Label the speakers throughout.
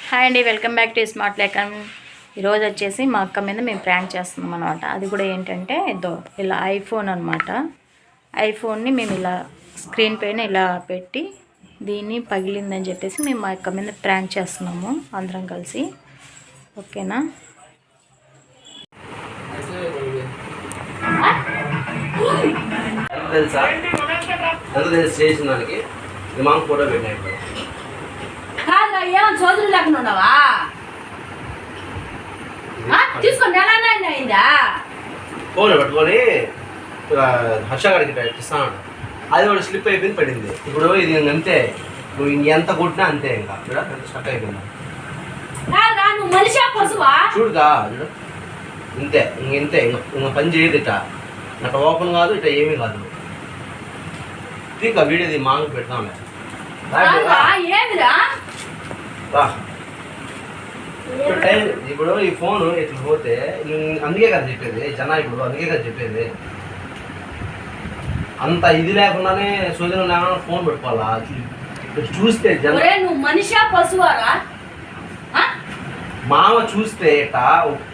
Speaker 1: Hi అండి, welcome back to smart లేఖన్. ఈరోజు వచ్చేసి మా అక్క మీద మేము ప్రాంక్ చేస్తున్నాం అనమాట. అది కూడా ఏంటంటే ఇలా ఐఫోన్ అనమాట. ఐఫోన్ని మేము ఇలా స్క్రీన్ పైన ఇలా పెట్టి దీన్ని పగిలిందని చెప్పేసి మేము మా అక్క మీద ప్రాంక్ చేస్తున్నాము అందరం కలిసి. ఓకేనా?
Speaker 2: ఫోటో పెట్టినట్టు
Speaker 3: ఏమో చోదరు లేకుండా ఉండవా? తీసుకొని నెల అయిందా?
Speaker 2: ఫోన్ పట్టుకొని హర్షగాడికి ఇస్తాను. అది కూడా స్లిప్ అయిపోయింది, పడింది. ఇప్పుడు ఇది అంతే, నువ్వు ఇంకెంత కొట్టినా అంతే. ఇంకా ఎంత స్టక్ అయిపోయిందా?
Speaker 3: నువ్వు మనిషి పశువా?
Speaker 2: చూడుగా చూడు, ఇంతే. ఇంతే, ఇంకా పని చేయదు. ఇట అట్లా ఓపెన్ కాదు, ఇట్లా ఏమీ కాదు. ఇంకా వీడియోది మాకు పెడతాంలే.
Speaker 3: ఏమిరా
Speaker 2: ఇప్పుడు ఈ ఫోన్ ఇట్లా పోతే అందుకే కదా చెప్పేది జనా, ఇప్పుడు అందుకే కదా చెప్పేది. అంత ఇది లేకుండానే సోదరు లేకుండా ఫోన్ పెట్టుకోవాలా? చూస్తే
Speaker 3: నువ్వు మనిషా పశువారా?
Speaker 2: మామ చూస్తే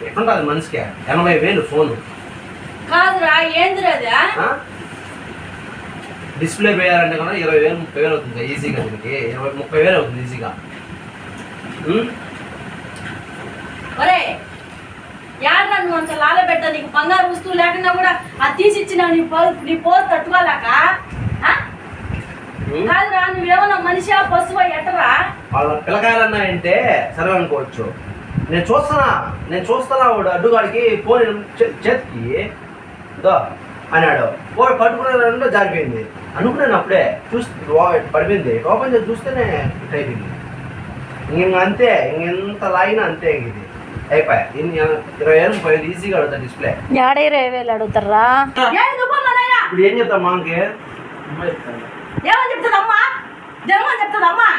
Speaker 2: ఎట్లుంటుంది మనిషికి? 80,000 ఫోన్
Speaker 3: కాదురా. ఏందిరా
Speaker 2: డిస్ప్లే పోయారంటే కన్నా 20,000 30,000 అవుతుంది ఈజీగా. దీనికి 20,000 30,000 అవుతుంది ఈజీగా.
Speaker 3: ఒరే యాడ్రా, నువ్వు అంత లాలబెట్ట, నీకు బంగారు వస్తువు లేకుండా కూడా అది తీసిచ్చినావు. నీ పోరు తట్టుకోలేక. కాదురా, నువ్వేమన్నా మనిషా పశువా ఎట్టరా?
Speaker 2: వాళ్ళ పిల్లకాయలన్నాయంటే సరే అనుకోవచ్చు. నేను చూస్తున్నా వాడు అడ్డుగాడికి ఫోన్ చేతికి దో అన్నాడు. వాడు పట్టుకునే జారిపోయింది అనుకున్నాను. అప్పుడే పడిపోయింది. ఓపెన్ చేసి చూస్తేనే ఇట్ అయిపోయింది. అంతే, ఇంకెంత లాగినా అంతే. ఇది అయిపోయా. 20,000 పోయింది ఈజీగా అడుగుతా డిస్ప్లే.
Speaker 1: 20,000 అడుగుతారా?
Speaker 2: ఇప్పుడు ఏం చెప్తాం మాకి?
Speaker 3: ఏమని చెప్తుందమ్మా? జరమని చెప్తుందమ్మా?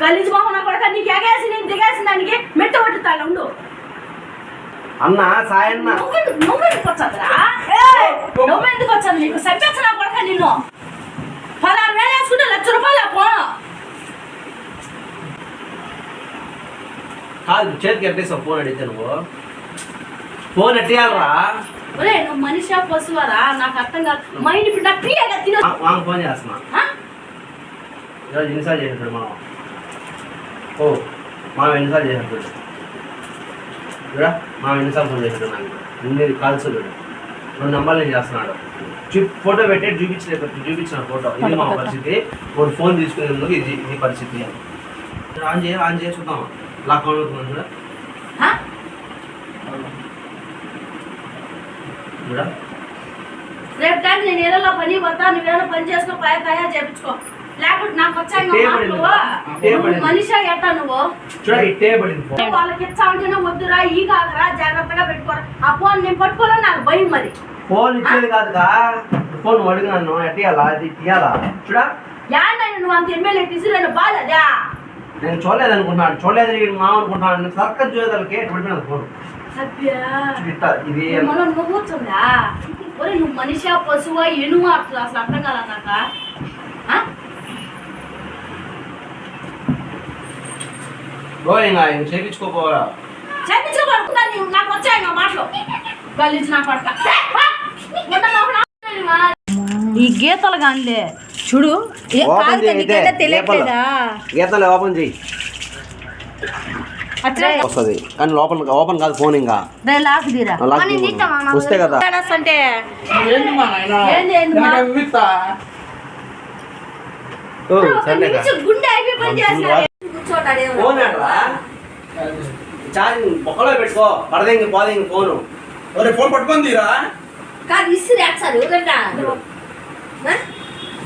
Speaker 3: కలిసి మొహన కొడక నీకు ఎగేసి నేను దిగేసి దానికి మెట్ట కొట్టుతాను. ఉండు
Speaker 2: అన్న సాయన్న.
Speaker 3: నువ్వెందుకు వచ్చాదురా? నువ్వెందుకు వచ్చాదు? నీకు సరిపెచ్చనా కొడక నిన్ను 16,000 వేసుకుంటే 1,00,000 రూపాయలు పోను.
Speaker 2: కాదు, చేతికి ఎట్టేసావు ఫోన్ అడిగితే. నువ్వు ఫోన్ ఎట్టేయాలరా?
Speaker 3: ఒరే నువ్వు మనిషా పశువారా? నాకు అర్థం కాదు. మైండ్ ఇప్పుడు నాకు క్లియర్గా తిన.
Speaker 2: మాకు ఫోన్ చేస్తున్నా. ఈరోజు ఎన్నిసార్లు చేసినప్పుడు మనం ఎన్నిసార్లు చేసినప్పుడు చూడా, మనం ఎన్నిసార్లు ఫోన్ చేసినట్టు నాకు ఇన్ని కాల్స్ చూడు. 2 నెంబర్లు నేను చేస్తున్నాడు. ఫోటో పెట్టి చూపించిన ఫోటో. ఇది మా పరిస్థితి. ఒక ఫోన్ తీసుకునేందుకు ఇది పరిస్థితి. ఆన్ చేసి చూద్దాం. లాక్ ఆన్ అవుతున్నాను చూడ.
Speaker 3: రేపు టైం నేను ఏదో పని పోతా, నువ్వేదో పని చేసుకో, తయారు చేయించుకో. లేకపోతే నాకు వచ్చాయి మనిషా ఎట్టా నువ్వు? వాళ్ళకి ఇచ్చా ఉంటేనే వద్దురా, ఈ కాదురా, జాగ్రత్తగా పెట్టుకోరా. ఆ ఫోన్ నేను పట్టుకోరా, నాకు భయం. మరి
Speaker 2: ఫోన్ ఇచ్చేది కాదుగా, ఫోన్ అడిగినాను. ఎట్టియాలా? అది తీయాలా? చూడా,
Speaker 3: నువ్వు అంత ఎమ్మెల్యే తీసిరేను బాధదా?
Speaker 2: నేను చూడలేదు అనుకుంటున్నాను. మా అనుకుంటున్నాను. సర్కస్ చూసేదానికి పడిపోయిన ఫోన్ ఇది.
Speaker 3: నువ్వు కూర్చుందా? ఒరే నువ్వు మనిషా పశువా ఎనుమా? అసలు అర్థం కాదా నాకు?
Speaker 2: చేయించుకోపోరా?
Speaker 3: చేయించుకోబడుతుందా? నాకు వచ్చాయి నా మాటలు. గలీజ్ నా పడక. ఈ గీతలు కానిలే చూడు. తెలియట్లేదా?
Speaker 2: గీతలు ఓపెన్ చేయి వస్తుంది, కానీ ఓపెన్ కాదు ఫోన్. ఇంకా వస్తే కదా
Speaker 1: అంటే
Speaker 3: గుండె అయిపోయి పని చేస్తారు.
Speaker 2: ఛార్జింగ్ బొక్కలో పెట్టుకో. పడదేంగి పోదేంగి ఫోను. ఫోన్ పట్టుకొని తీరా
Speaker 3: కాదు ఇస్త్రీ వేస్తారు. ఎవరన్నా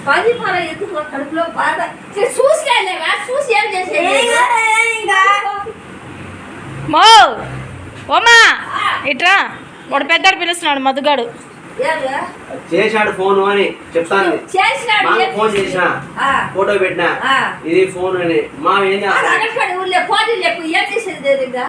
Speaker 3: పది పర ఎందుకు కడుపులో బాధ చూసి చూసి ఏం చేసేది?
Speaker 1: ఓమా ఇట్రా, వాడు పెద్దాడు పిలుస్తున్నాడు మధుగాడు.
Speaker 2: చేశాడు ఫోన్ అని చెప్తాను. ఫోన్ చేసిన ఫోటో పెట్టినా ఇది ఫోన్ అని. మా ఏం చేస్తా?
Speaker 3: ఏం చేసేది?